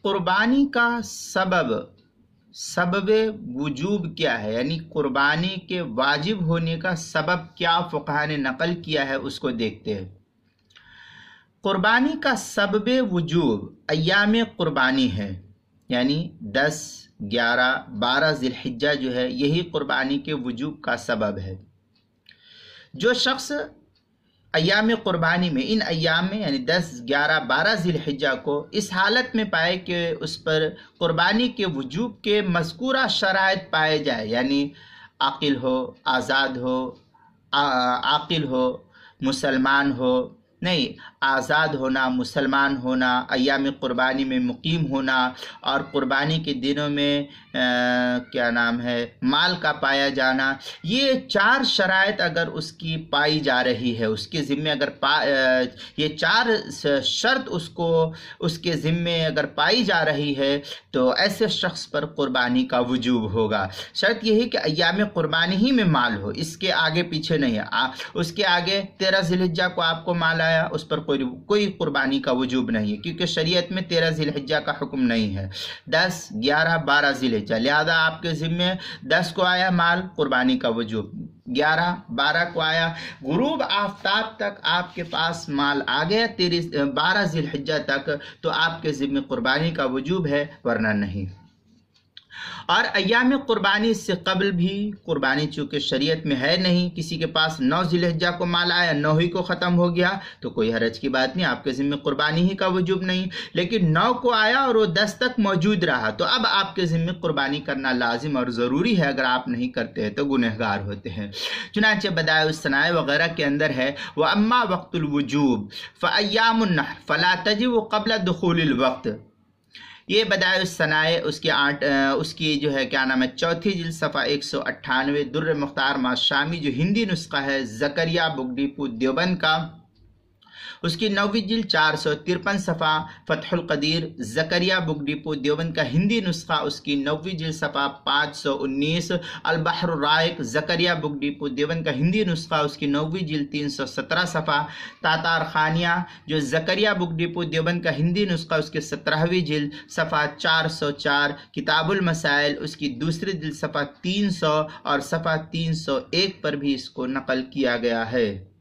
कुर्बानी का सबब वजूब क्या है, यानी कुर्बानी के वाजिब होने का सबब क्या फ़ुक़हा ने नक़ल किया है, उसको देखते हैं। कुर्बानी का सबब वजूब अय्याम कुर्बानी है, यानी 10, 11, 12 ज़िलहिज्जा जो है यही कुर्बानी के वजूब का सबब है। जो शख्स अय्याम कुर्बानी में, इन अय्याम में यानी 10, 11, 12 ज़िलहिज्जा को इस हालत में पाए कि उस पर कुर्बानी के वजूब के मज़कूरा शराइत पाए जाए, यानी आकिल हो, आज़ाद हो, आकिल हो, मुसलमान हो, नहीं, आज़ाद होना, मुसलमान होना, अय्याम कुर्बानी में मुकीम होना और कुर्बानी के दिनों में क्या नाम है, माल का पाया जाना, ये 4 शराइत अगर उसकी पाई जा रही है, उसके ज़िम्मे अगर ये 4 शर्त उसके ज़िम्मे अगर पाई जा रही है तो ऐसे शख्स पर कुर्बानी का वजूब होगा। शर्त यह है कि अय्याम कुर्बानी ही में माल हो, इसके आगे पीछे नहीं है। उसके आगे 13 ज़िलहिज्जा को आपको माल आया, उस पर कोई कुर्बानी का वजूब नहीं है, क्योंकि शरीयत में 13 ज़िलहिज्जा का हुक्म नहीं है। 10, 11, 12 ज़िलहिज्जा, लिहाजा आपके ज़िम्मे 10 को आया माल, कुर्बानी का वजूब। 11, 12 को आया, गुरूब आफ्ताब तक आपके पास माल आ गया, 12 ज़िलहिज्जा तक, तो आपके ज़िम्मे कुर्बानी का वजूब है, वरना नहीं। और अय्याम कुर्बानी से कबल भी कुर्बानी चूँकि शरीयत में है नहीं, किसी के पास 9 ज़िलहिज्जा को माल आया, 9 ही को ख़त्म हो गया, तो कोई हरज की बात नहीं, आपके ज़िम्मे कुर्बानी ही का वजूब नहीं। लेकिन 9 को आया और वो 10 तक मौजूद रहा, तो अब आपके ज़िम्मे कुर्बानी करना लाजिम और ज़रूरी है। अगर आप नहीं करते हैं तो गुनहगार होते हैं। चुनांचे बदाइउस सनाए वगैरह के अंदर है, व अम्मा वक्तुल वजूब फ़अय्यामुन नहर फ़ला तजिब क़ब्ल दुख़ूलिल वक्त। ये बदाइउस सनाए उसकी जो है क्या नाम है, 4थी जिल्द सफ़ा 198, दुर्र मुख्तार माशामी जो हिंदी नुस्खा है ज़करिया बुगडीपू देवबंद का, उसकी 9वीं जिल्द 453 सफ़ा फ़तहुल क़दीर ज़करिया बुगडीपू देवबंद का हिंदी नुस्खा, उसकी 9वीं जिल्द सफ़ा 519 अल बहरुर राइक ज़करिया बुगडीपू देवबंद का हिंदी नुस्खा, उसकी 9वीं जिल्द 317 सफ़ा तातार खानिया जो ज़करिया बुगडीपू देवबंद का हिंदी नुस्खा, उसके 17वीं जिल्द सफ़ा 404 किताबुल मसाइल, उसकी दूसरी जिल्द सफ़ा 300 और सफ़ा 301 पर भी इसको नकल किया गया है।